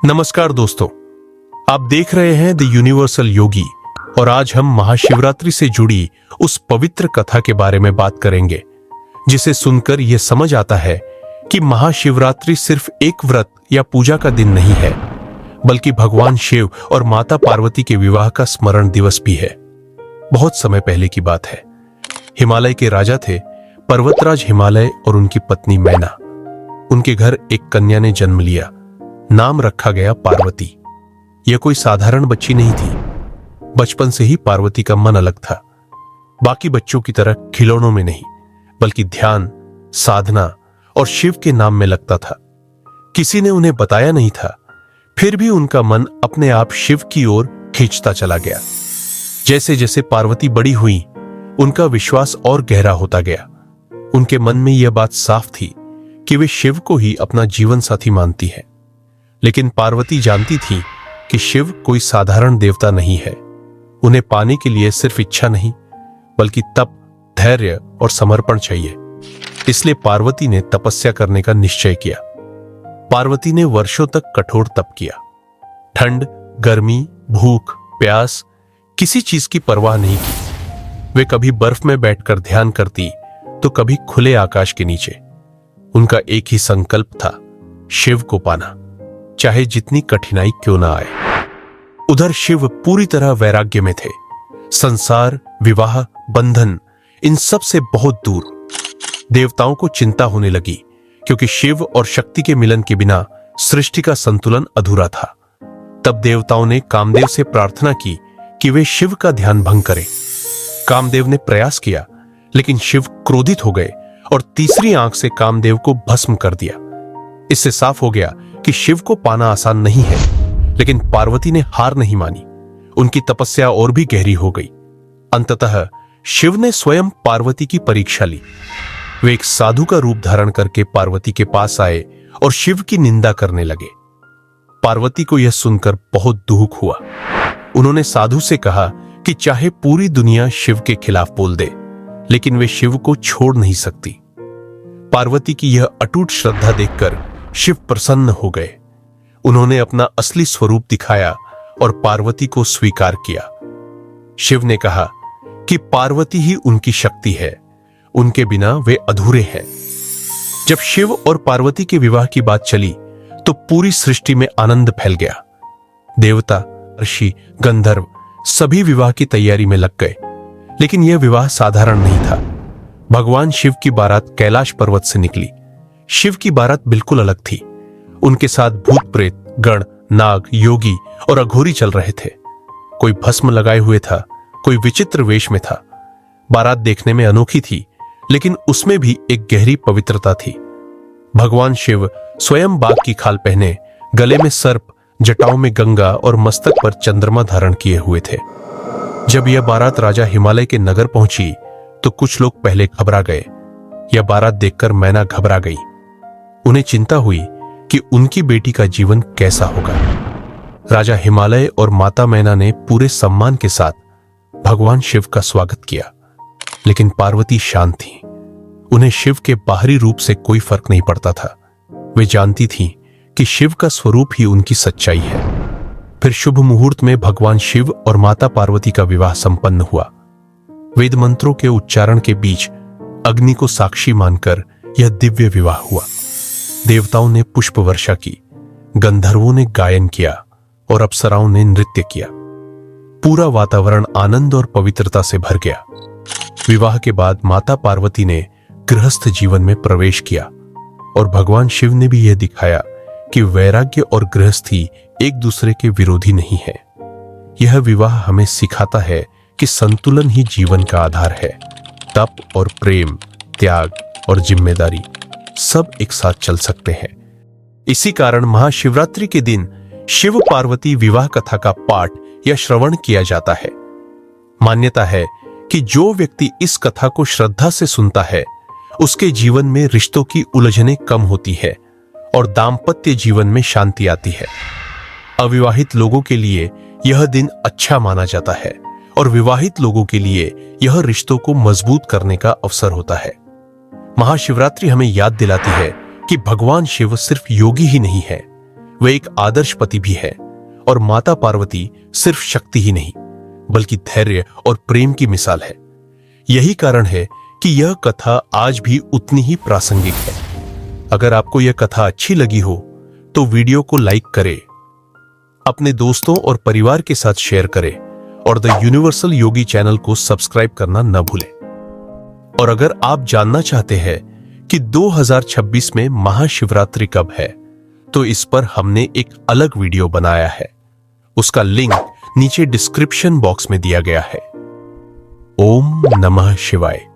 नमस्कार दोस्तों, आप देख रहे हैं द यूनिवर्सल योगी और आज हम महाशिवरात्रि से जुड़ी उस पवित्र कथा के बारे में बात करेंगे जिसे सुनकर यह समझ आता है कि महाशिवरात्रि सिर्फ एक व्रत या पूजा का दिन नहीं है, बल्कि भगवान शिव और माता पार्वती के विवाह का स्मरण दिवस भी है। बहुत समय पहले की बात है। हिमालय के राजा थे पर्वतराज हिमालय और उनकी पत्नी मैना। उनके घर एक कन्या ने जन्म लिया। नाम रखा गया पार्वती। यह कोई साधारण बच्ची नहीं थी। बचपन से ही पार्वती का मन अलग था। बाकी बच्चों की तरह खिलौनों में नहीं, बल्कि ध्यान, साधना और शिव के नाम में लगता था। किसी ने उन्हें बताया नहीं था, फिर भी उनका मन अपने आप शिव की ओर खींचता चला गया। जैसे जैसे पार्वती बड़ी हुई, उनका विश्वास और गहरा होता गया। उनके मन में यह बात साफ थी कि वे शिव को ही अपना जीवन साथी मानती है। लेकिन पार्वती जानती थी कि शिव कोई साधारण देवता नहीं है। उन्हें पाने के लिए सिर्फ इच्छा नहीं, बल्कि तप, धैर्य और समर्पण चाहिए। इसलिए पार्वती ने तपस्या करने का निश्चय किया। पार्वती ने वर्षों तक कठोर तप किया। ठंड, गर्मी, भूख, प्यास, किसी चीज की परवाह नहीं की। वे कभी बर्फ में बैठकर ध्यान करती, तो कभी खुले आकाश के नीचे। उनका एक ही संकल्प था, शिव को पाना, चाहे जितनी कठिनाई क्यों ना आए। उधर शिव पूरी तरह वैराग्य में थे। संसार, विवाह, बंधन, इन सब से बहुत दूर। देवताओं को चिंता होने लगी, क्योंकि शिव और शक्ति के मिलन के बिना सृष्टि का संतुलन अधूरा था। तब देवताओं ने कामदेव से प्रार्थना की कि वे शिव का ध्यान भंग करें। कामदेव ने प्रयास किया, लेकिन शिव क्रोधित हो गए और तीसरी आंख से कामदेव को भस्म कर दिया। इससे साफ हो गया कि शिव को पाना आसान नहीं है। लेकिन पार्वती ने हार नहीं मानी। उनकी तपस्या और भी गहरी हो गई। अंततः शिव ने स्वयं पार्वती की परीक्षा ली। वे एक साधु का रूप धारण करके पार्वती के पास आए और शिव की निंदा करने लगे। पार्वती को यह सुनकर बहुत दुख हुआ। उन्होंने साधु से कहा कि चाहे पूरी दुनिया शिव के खिलाफ बोल दे, लेकिन वे शिव को छोड़ नहीं सकती। पार्वती की यह अटूट श्रद्धा देखकर शिव प्रसन्न हो गए। उन्होंने अपना असली स्वरूप दिखाया और पार्वती को स्वीकार किया। शिव ने कहा कि पार्वती ही उनकी शक्ति है, उनके बिना वे अधूरे हैं। जब शिव और पार्वती के विवाह की बात चली, तो पूरी सृष्टि में आनंद फैल गया। देवता, ऋषि, गंधर्व सभी विवाह की तैयारी में लग गए। लेकिन यह विवाह साधारण नहीं था। भगवान शिव की बारात कैलाश पर्वत से निकली। शिव की बारात बिल्कुल अलग थी। उनके साथ भूत प्रेत, गण, नाग, योगी और अघोरी चल रहे थे। कोई भस्म लगाए हुए था, कोई विचित्र वेश में था। बारात देखने में अनोखी थी, लेकिन उसमें भी एक गहरी पवित्रता थी। भगवान शिव स्वयं बाघ की खाल पहने, गले में सर्प, जटाओं में गंगा और मस्तक पर चंद्रमा धारण किए हुए थे। जब यह बारात राजा हिमालय के नगर पहुंची, तो कुछ लोग पहले घबरा गए। यह बारात देखकर मैना घबरा गई। उन्हें चिंता हुई कि उनकी बेटी का जीवन कैसा होगा। राजा हिमालय और माता मैना ने पूरे सम्मान के साथ भगवान शिव का स्वागत किया। लेकिन पार्वती शांत थी। उन्हें शिव के बाहरी रूप से कोई फर्क नहीं पड़ता था। वे जानती थीं कि शिव का स्वरूप ही उनकी सच्चाई है। फिर शुभ मुहूर्त में भगवान शिव और माता पार्वती का विवाह संपन्न हुआ। वेद मंत्रों के उच्चारण के बीच अग्नि को साक्षी मानकर यह दिव्य विवाह हुआ। देवताओं ने पुष्प वर्षा की, गंधर्वों ने गायन किया और अप्सराओं ने नृत्य किया। पूरा वातावरण आनंद और पवित्रता से भर गया। विवाह के बाद माता पार्वती ने गृहस्थ जीवन में प्रवेश किया और भगवान शिव ने भी यह दिखाया कि वैराग्य और गृहस्थी एक दूसरे के विरोधी नहीं है। यह विवाह हमें सिखाता है कि संतुलन ही जीवन का आधार है। तप और प्रेम, त्याग और जिम्मेदारी सब एक साथ चल सकते हैं। इसी कारण महाशिवरात्रि के दिन शिव पार्वती विवाह कथा का पाठ या श्रवण किया जाता है। मान्यता है कि जो व्यक्ति इस कथा को श्रद्धा से सुनता है, उसके जीवन में रिश्तों की उलझनें कम होती है और दाम्पत्य जीवन में शांति आती है। अविवाहित लोगों के लिए यह दिन अच्छा माना जाता है और विवाहित लोगों के लिए यह रिश्तों को मजबूत करने का अवसर होता है। महाशिवरात्रि हमें याद दिलाती है कि भगवान शिव सिर्फ योगी ही नहीं है, वे एक आदर्श पति भी है और माता पार्वती सिर्फ शक्ति ही नहीं बल्कि धैर्य और प्रेम की मिसाल है। यही कारण है कि यह कथा आज भी उतनी ही प्रासंगिक है। अगर आपको यह कथा अच्छी लगी हो तो वीडियो को लाइक करें, अपने दोस्तों और परिवार के साथ शेयर करें और द यूनिवर्सल योगी चैनल को सब्सक्राइब करना न भूलें। और अगर आप जानना चाहते हैं कि 2026 में महाशिवरात्रि कब है तो इस पर हमने एक अलग वीडियो बनाया है। उसका लिंक नीचे डिस्क्रिप्शन बॉक्स में दिया गया है। ओम नमः शिवाय।